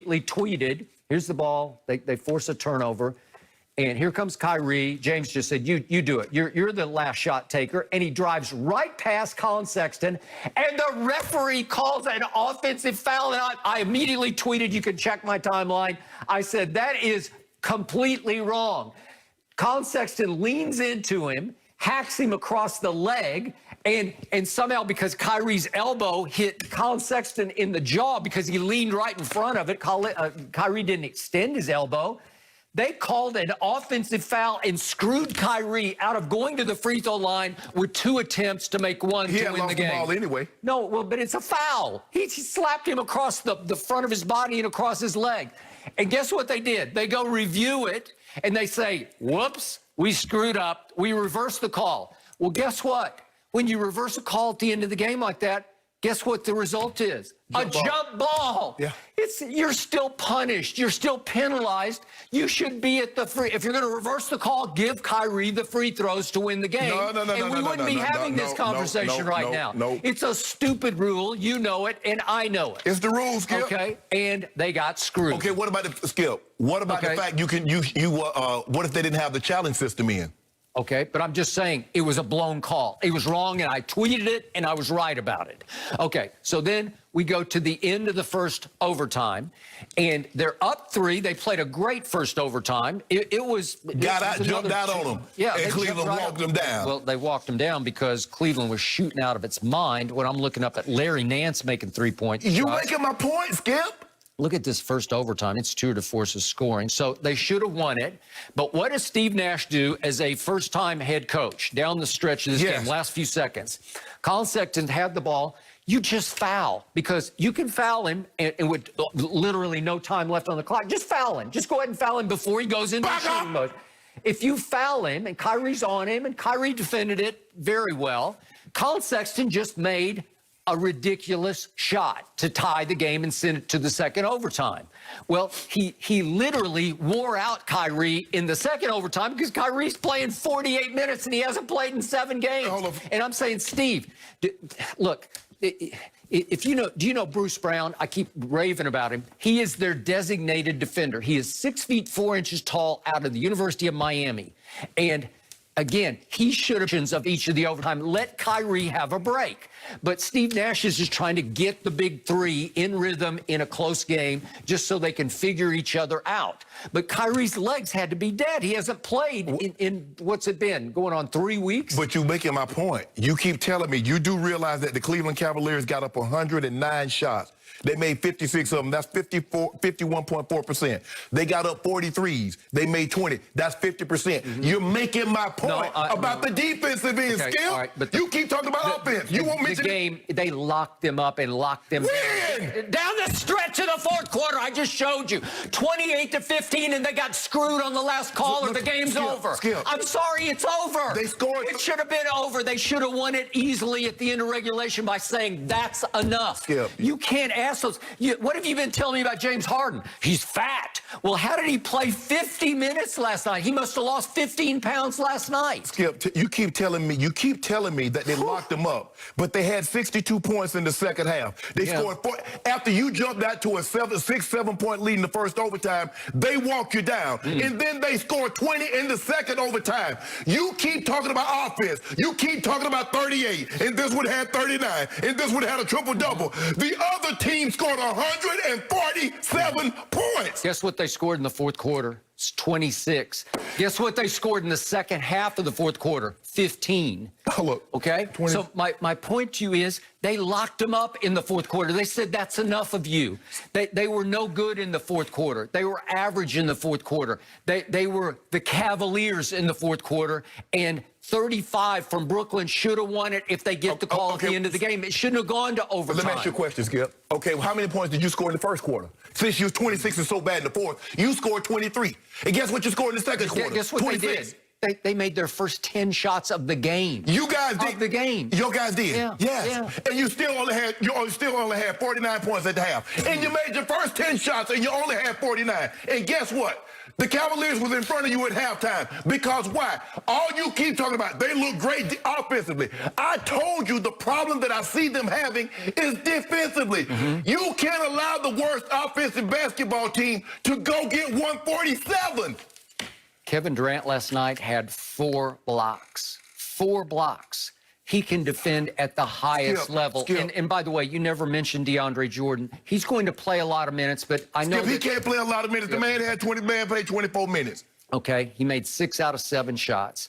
immediately tweeted, here's the ball. They force a turnover. And here comes Kyrie. James just said, you do it. You're the last shot taker. And he drives right past Colin Sexton. And the referee calls an offensive foul. And I immediately tweeted, you can check my timeline. I said, that is completely wrong. Colin Sexton leans into him, hacks him across the leg, and somehow because Kyrie's elbow hit Colin Sexton in the jaw because he leaned right in front of it, Kyrie didn't extend his elbow. They called an offensive foul and screwed Kyrie out of going to the free throw line with 2 attempts to make one to win the game. The ball anyway. No, well, but it's a foul. He slapped him across the front of his body and across his leg. And guess what they did? They go review it, and they say, whoops, we screwed up. We reversed the call. Well, guess what? When you reverse a call at the end of the game like that, guess what the result is? Jump ball. Yeah. You're still punished. You're still penalized. You should be at the free. If you're going to reverse the call, give Kyrie the free throws to win the game. No, and we wouldn't be having this conversation right now. It's a stupid rule. You know it, and I know it. It's the rules, Skip. Okay, and they got screwed. Okay, what about the Skip? What about the fact what if they didn't have the challenge system in? Okay, but I'm just saying it was a blown call. It was wrong, and I tweeted it, and I was right about it. Okay, so then we go to the end of the first overtime, and they're up 3. They played a great first overtime. Jumped out on them. Yeah, and Cleveland walked them down. Well, they walked them down because Cleveland was shooting out of its mind when I'm looking up at Larry Nance making 3-point shots. You making my point, Skip? Look at this first overtime. It's tour de force's scoring. So they should have won it. But what does Steve Nash do as a first-time head coach down the stretch of this game, last few seconds? Colin Sexton had the ball. You just foul because you can foul him and with literally no time left on the clock. Just foul him. Just go ahead and foul him before he goes into shooting mode. If you foul him and Kyrie's on him and Kyrie defended it very well, Colin Sexton just made a ridiculous shot to tie the game and send it to the second overtime. Well, he literally wore out Kyrie in the second overtime because Kyrie's playing 48 minutes and he hasn't played in 7 games. And I'm saying, Steve, look, if do you know Bruce Brown? I keep raving about him. He is their designated defender. He is 6 feet 4 inches tall out of the University of Miami. And again, he should have of each of the overtime. Let Kyrie have a break. But Steve Nash is just trying to get the big 3 in rhythm in a close game just so they can figure each other out. But Kyrie's legs had to be dead. He hasn't played in what's it been, going on 3 weeks? But you're making my point. You keep telling me, you do realize that the Cleveland Cavaliers got up 109 shots. They made 56 of them. That's 51.4%. They got up 43s. They made 20. That's 50%. You're making my point about the defensive end, Skip. Right, but you keep talking about offense. You won't mention the game. They locked them up and locked them down the stretch of the fourth quarter. I just showed you 28-15, and they got screwed on the last call, or the game's over. I'm sorry, it's over. They scored. It should have been over. They should have won it easily at the end of regulation by saying that's enough. Skip. You can't ask those. What have you been telling me about James Harden? He's fat. Well, how did he play 50 minutes last night? He must have lost 15 pounds last night. Skip, you keep telling me that they locked them up, but they had 62 points in the second half. They scored 4. After you jumped out to a 6-7 point lead in the first overtime, they walk you down. And then they scored 20 in the second overtime. You keep talking about offense. You keep talking about 38, and this one had 39, and this one had a triple-double. The other team scored 147 points. Guess what they scored in the fourth quarter? It's 26. Guess what they scored in the second half of the fourth quarter? 15. Oh, look. Okay? 20. So my point to you is they locked them up in the fourth quarter. They said that's enough of you. They were no good in the fourth quarter. They were average in the fourth quarter. They were the Cavaliers in the fourth quarter, and 35 from Brooklyn should have won it if they get the call at the end of the game. It shouldn't have gone to overtime. Let me ask you a question, Skip. Okay, well, how many points did you score in the first quarter? Since you was 26 and so bad in the fourth, you scored 23. And guess what you scored in the second quarter? Guess what 26. They did? They made their first 10 shots of the game. You guys did. Of the game. Your guys did. Yeah. Yes. Yeah. And you still only had 49 points at the half. And you made your first 10 shots and you only had 49. And guess what? The Cavaliers was in front of you at halftime. Because why? All you keep talking about, they look great offensively. I told you the problem that I see them having is defensively. You can't allow the worst offensive basketball team to go get 147. Kevin Durant last night had 4 blocks. 4 blocks. He can defend at the highest level. And by the way, you never mentioned DeAndre Jordan. He's going to play a lot of minutes, but I know he can't play a lot of minutes. The man had played 24 minutes. Okay, he made 6 out of 7 shots.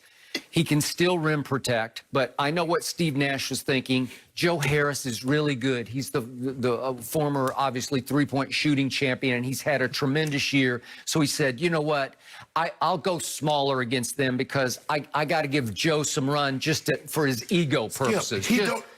He can still rim protect, but I know what Steve Nash was thinking. Joe Harris is really good. He's the former, obviously, three-point shooting champion, and he's had a tremendous year. So he said, you know what? I'll go smaller against them because I got to give Joe some run just for his ego purposes.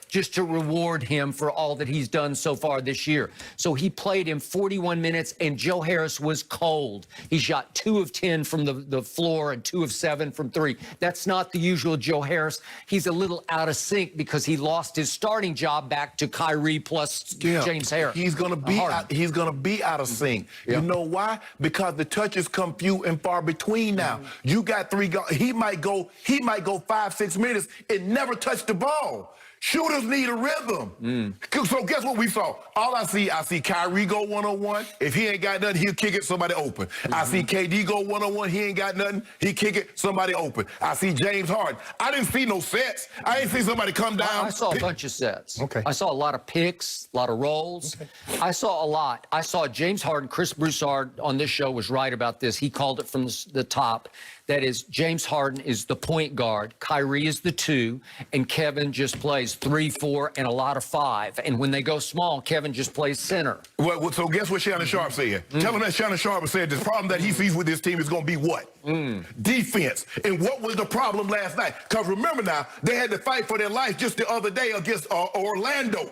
Just to reward him for all that he's done so far this year. So he played him 41 minutes, and Joe Harris was cold. He shot 2 of 10 from the floor and 2 of 7 from 3. That's not the usual Joe Harris. He's a little out of sync because he lost his starting job back to Kyrie plus James Harris. He's gonna be out of sync. You know why? Because the touches come few and far between now. You got 3 guys. He might go 5-6 minutes and never touch the ball. Shooters need a rhythm. So guess what we saw? All I see Kyrie go one-on-one. If he ain't got nothing, he'll kick it, somebody open. I see KD go one-on-one. He ain't got nothing. He kick it, somebody open. I see James Harden. I didn't see no sets. I didn't see somebody come down. I saw a bunch of sets. Okay. I saw a lot of picks, a lot of rolls. Okay. I saw a lot. I saw James Harden. Chris Broussard on this show was right about this. He called it from the top. That is, James Harden is the point guard, Kyrie is the 2, and Kevin just plays 3, 4, and a lot of 5. And when they go small, Kevin just plays center. Well, so guess what Shannon Sharp said? Tell him that Shannon Sharp said the problem that he sees with this team is going to be what? Defense. And what was the problem last night? Because remember now, they had to fight for their life just the other day against Orlando.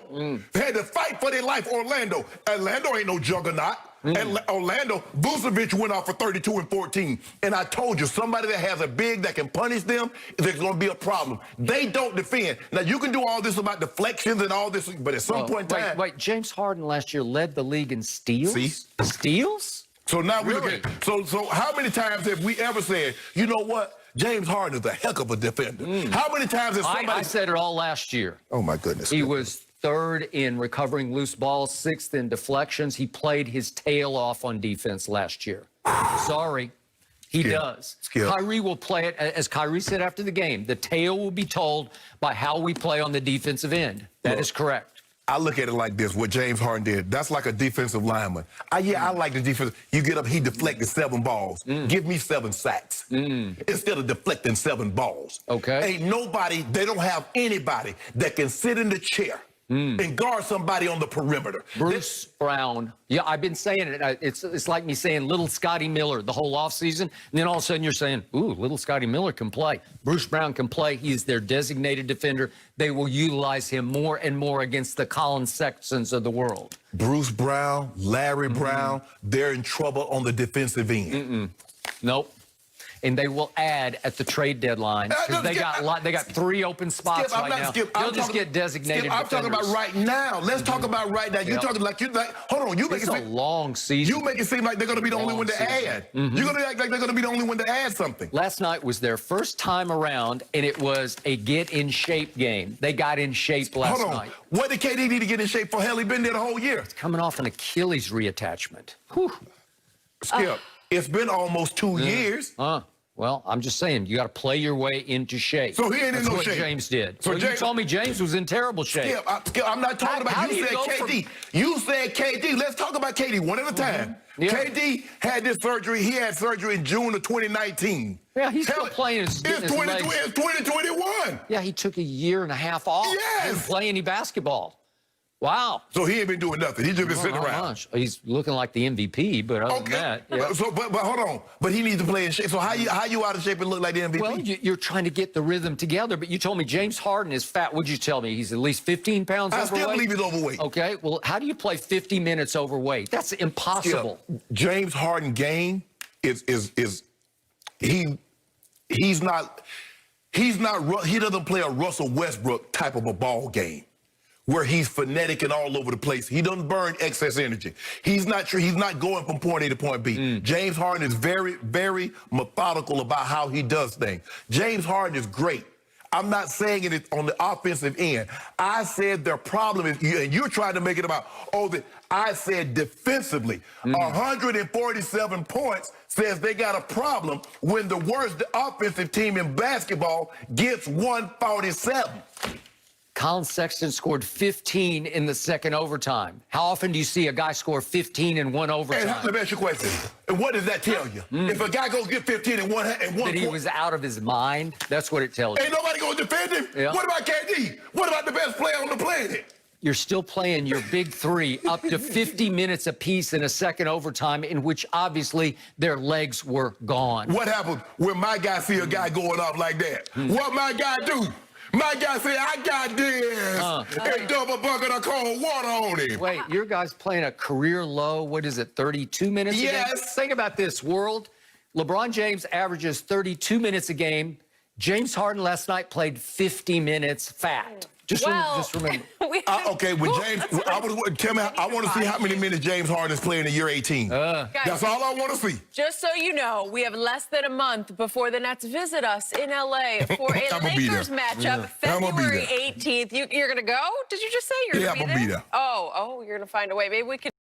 They had to fight for their life, Orlando. Orlando ain't no juggernaut. And Orlando, Vucevic went off for 32 and 14. And I told you, somebody that has a big that can punish them, there's going to be a problem. They don't defend. Now, you can do all this about deflections and all this, but at some point in time... Wait, James Harden last year led the league in steals? See? Steals? So now we look at... So how many times have we ever said, you know what? James Harden is a heck of a defender. How many times has somebody... I said it all last year. Oh, my goodness. He was 3rd in recovering loose balls, 6th in deflections. He played his tail off on defense last year. Sorry. He does. Kyrie will play it, as Kyrie said after the game, the tale will be told by how we play on the defensive end. That is correct. I look at it like this, what James Harden did. That's like a defensive lineman. I like the defense. You get up, he deflected 7 balls. Give me 7 sacks instead of deflecting 7 balls. Okay. Ain't nobody, they don't have anybody that can sit in the chair and guard somebody on the perimeter. Bruce Brown. Yeah, I've been saying it. It's like me saying little Scotty Miller the whole offseason, and then all of a sudden you're saying, ooh, little Scotty Miller can play. Bruce Brown can play. He is their designated defender. They will utilize him more and more against the Colin Sextons of the world. Bruce Brown, Larry Brown, they're in trouble on the defensive end. Nope. And they will add at the trade deadline. They got 3 open spots right now. They'll just get designated. I'm talking about right now. Let's talk about right now. You're talking like hold on. You make it a long season. You make it seem like they're going to be the only one to add. You're going to act like they're going to be the only one to add something. Last night was their first time around, and it was a get in shape game. They got in shape last night. What did KD need to get in shape for? Hell, he been there the whole year. He's coming off an Achilles reattachment. Whew. Skip. It's been almost 2 years. Well, I'm just saying, you got to play your way into shape. So he ain't in no shape. That's what James did. So you told me James was in terrible shape. Skip, I'm not talking about you said KD. You said KD. Let's talk about KD one at a time. KD had this surgery. He had surgery in June of 2019. Yeah, he's still playing. It's 2021. Yeah, he took a year and a half off. Yes. Didn't play any basketball. Wow. So he ain't been doing nothing. He's just been sitting around. He's looking like the MVP, but other than that. Yeah. So, but hold on. But he needs to play in shape. So how you out of shape and look like the MVP? Well, you're trying to get the rhythm together, but you told me James Harden is fat. What'd you tell me? He's at least 15 pounds overweight? I still believe he's overweight. Okay. Well, how do you play 50 minutes overweight? That's impossible. James Harden game is he he doesn't play a Russell Westbrook type of a ball game where he's frenetic and all over the place. He doesn't burn excess energy. He's not going from point A to point B. James Harden is very, very methodical about how he does things. James Harden is great. I'm not saying it on the offensive end. I said their problem is, and you're trying to make it about, I said defensively. 147 points says they got a problem when the worst offensive team in basketball gets 147. Colin Sexton scored 15 in the second overtime. How often do you see a guy score 15 in one overtime? And let me ask you a question. And what does that tell you? If a guy goes get 15 in one that he was out of his mind, that's what it tells you. Ain't nobody going to defend him? Yeah. What about KD? What about the best player on the planet? You're still playing your big three up to 50 minutes apiece in a second overtime in which obviously their legs were gone. What happened when my guy see a guy going up like that? What my guy do? My guy say, I got this, and double bucket of cold water on him. Wait, your guy's playing a career low, what is it, 32 minutes a game? Yes. Think about this, world. LeBron James averages 32 minutes a game. James Harden last night played 50 minutes fat. Just remember. Okay, with James, I want to see how many minutes James Harden is playing in year 18. That's all I want to see. Just so you know, we have less than a month before the Nets visit us in L.A. for a Lakers matchup, February 18th. You're going to go? Did you just say you're going to be there? I'm going to be there. Oh, you're going to find a way. Maybe we could